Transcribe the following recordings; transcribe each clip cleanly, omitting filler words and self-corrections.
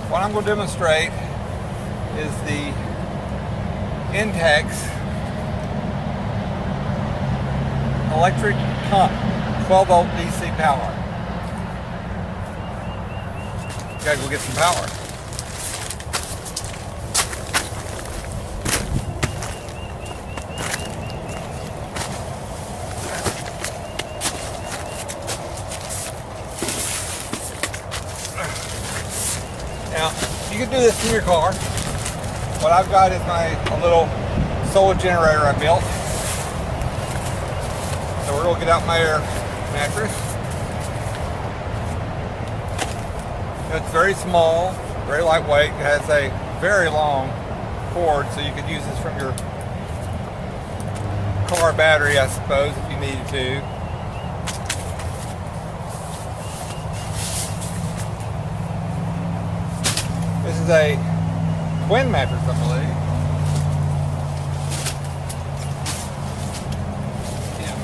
What I'm going to demonstrate is the Intex electric pump, 12 volt DC power. Gotta go get some power. Now, you can do this in your car. What I've got is a little solar generator I built. So we're going to get out my air mattress. It's very small, very lightweight. It has a very long cord, so you could use this from your car battery, I suppose, if you needed to. This is a twin mattress, I believe. Yeah.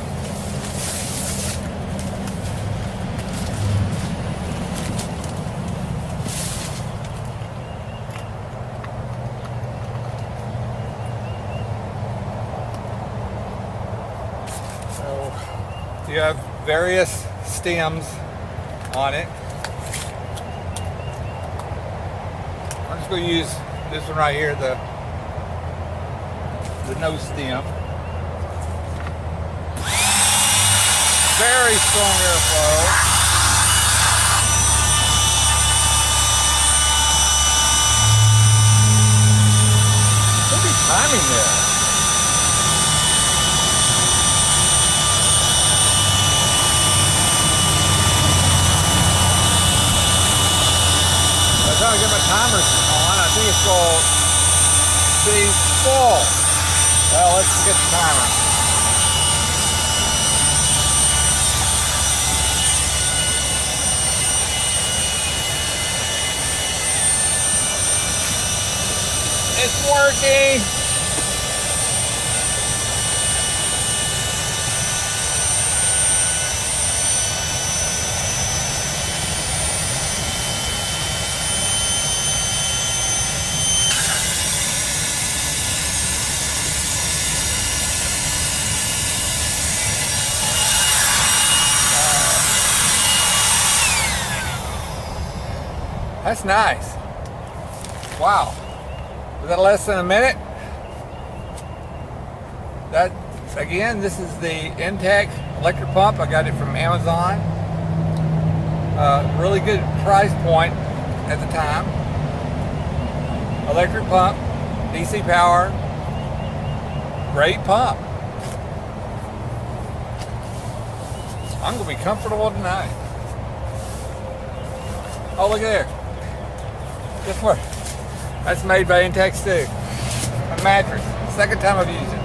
So you have various stems on it. I'm just going to use this one right here, the nose stem. Very strong airflow. Could be timing there. By the time I get my timers on, I think it's going to be full. Well, let's get the timer. It's working. That's nice. Wow. Was that less than a minute? That, again, this is the Intex electric pump. I got it from Amazon. Really good price point at the time. Electric pump, DC power, great pump. I'm going to be comfortable tonight. Oh, look at there. Guess what? That's made by Intex too. A mattress. Second time I've used it.